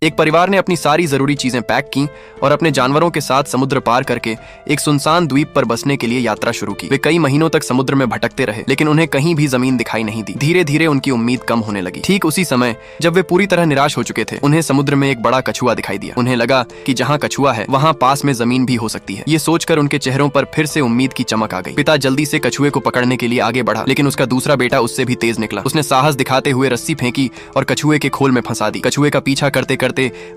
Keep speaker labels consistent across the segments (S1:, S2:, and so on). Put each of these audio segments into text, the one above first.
S1: एक परिवार ने अपनी सारी जरूरी चीजें पैक की और अपने जानवरों के साथ समुद्र पार करके एक सुनसान द्वीप पर बसने के लिए यात्रा शुरू की। वे कई महीनों तक समुद्र में भटकते रहे, लेकिन उन्हें कहीं भी जमीन दिखाई नहीं दी। धीरे धीरे उनकी उम्मीद कम होने लगी। ठीक उसी समय जब वे पूरी तरह निराश हो चुके थे, उन्हें समुद्र में एक बड़ा कछुआ दिखाई दिया। उन्हें लगा कि जहाँ कछुआ है वहाँ पास में जमीन भी हो सकती है। ये सोचकर उनके चेहरों पर फिर से उम्मीद की चमक आ गई। पिता जल्दी से कछुए को पकड़ने के लिए आगे बढ़ा, लेकिन उसका दूसरा बेटा उससे भी तेज निकला। उसने साहस दिखाते हुए रस्सी फेंकी और कछुए के खोल में फंसा दी। कछुए का पीछा करते करते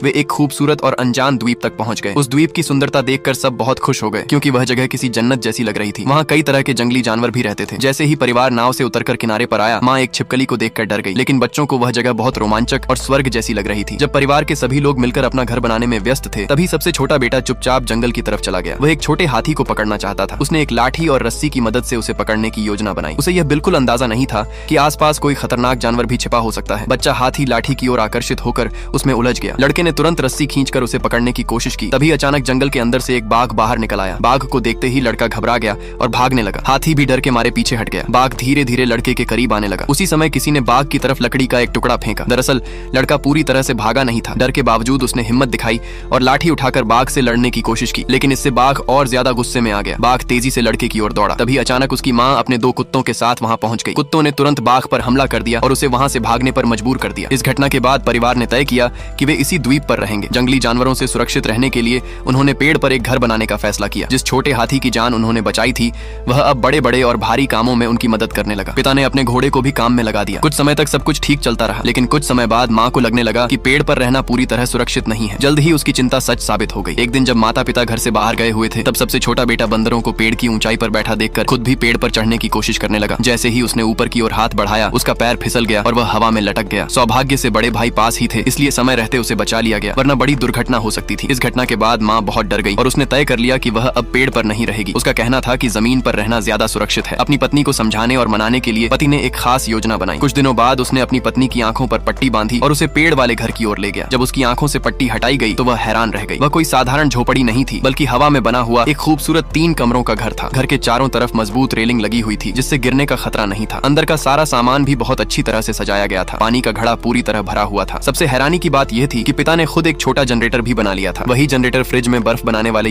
S1: वे एक खूबसूरत और अनजान द्वीप तक पहुंच गए। उस द्वीप की सुंदरता देखकर सब बहुत खुश हो गए, क्योंकि वह जगह किसी जन्नत जैसी लग रही थी। वहाँ कई तरह के जंगली जानवर भी रहते थे। जैसे ही परिवार नाव से उतरकर किनारे पर आया, माँ एक छिपकली को देखकर डर गई, लेकिन बच्चों को वह जगह बहुत रोमांचक और स्वर्ग जैसी लग रही थी। जब परिवार के सभी लोग मिलकर अपना घर बनाने में व्यस्त थे, तभी सबसे छोटा बेटा चुपचाप जंगल की तरफ चला गया। वह एक छोटे हाथी को पकड़ना चाहता था। उसने एक लाठी और रस्सी की मदद से उसे पकड़ने की योजना बनाई। उसे यह बिल्कुल अंदाजा नहीं था कि आसपास कोई खतरनाक जानवर भी छिपा हो सकता है। बच्चा हाथी लाठी की ओर आकर्षित होकर उसमें उलझ गया। लड़के ने तुरंत रस्सी खींचकर उसे पकड़ने की कोशिश की। तभी अचानक जंगल के अंदर से एक बाघ बाहर निकल आया। बाघ को देखते ही लड़का घबरा गया और भागने लगा। हाथी भी डर के मारे पीछे हट गया। बाघ धीरे धीरे लड़के के करीब आने लगा। उसी समय किसी ने बाघ की तरफ लकड़ी का एक टुकड़ा फेंका। दरअसल लड़का पूरी तरह से भागा नहीं था। डर के बावजूद उसने हिम्मत दिखाई और लाठी उठाकर बाघ से लड़ने की कोशिश की, लेकिन इससे बाघ और ज्यादा गुस्से में आ गया। बाघ तेजी से लड़के की ओर दौड़ा। तभी अचानक उसकी माँ अपने 2 कुत्तों के साथ वहाँ पहुंच गई। कुत्तों ने तुरंत बाघ पर हमला कर दिया और उसे वहाँ से भागने पर मजबूर कर दिया। इस घटना के बाद परिवार ने तय किया कि वे इसी द्वीप पर रहेंगे। जंगली जानवरों से सुरक्षित रहने के लिए उन्होंने पेड़ पर एक घर बनाने का फैसला किया। जिस छोटे हाथी की जान उन्होंने बचाई थी, वह अब बड़े बड़े और भारी कामों में उनकी मदद करने लगा। पिता ने अपने घोड़े को भी काम में लगा दिया। कुछ समय तक सब कुछ ठीक चलता रहा, लेकिन कुछ समय बाद माँ को लगने लगा कि पेड़ पर रहना पूरी तरह सुरक्षित नहीं है। जल्द ही उसकी चिंता सच साबित हो गई। एक दिन जब माता पिता घर से बाहर गए हुए थे, तब सबसे छोटा बेटा बंदरों को पेड़ की ऊंचाई पर बैठा देखकर खुद भी पेड़ पर चढ़ने की कोशिश करने लगा। जैसे ही उसने ऊपर की ओर हाथ बढ़ाया, उसका पैर फिसल गया और वह हवा में लटक गया। सौभाग्य से बड़े भाई पास ही थे, इसलिए समय रहते उसे बचा लिया गया, वरना बड़ी दुर्घटना हो सकती थी। इस घटना के बाद माँ बहुत डर गई और उसने तय कर लिया कि वह अब पेड़ पर नहीं रहेगी। उसका कहना था कि जमीन पर रहना ज्यादा सुरक्षित है। अपनी पत्नी को समझाने और मनाने के लिए पति ने एक खास योजना बनाई। कुछ दिनों बाद उसने अपनी पत्नी की आंखों पर पट्टी बांधी और उसे पेड़ वाले घर की ओर ले गया। जब उसकी आंखों से पट्टी हटाई गई तो वह हैरान रह गई। वह कोई साधारण झोपड़ी नहीं थी, बल्कि हवा में बना हुआ एक खूबसूरत 3 कमरों का घर था। घर के चारों तरफ मजबूत रेलिंग लगी हुई थी, जिससे गिरने का खतरा नहीं था। अंदर का सारा सामान भी बहुत अच्छी तरह से सजाया गया था। पानी का घड़ा पूरी तरह भरा हुआ था। सबसे हैरानी की बात यह थी कि पिता ने खुद एक छोटा जनरेटर भी बना लिया था। वही जनरेटर फ्रिज में बर्फ बनाने वाले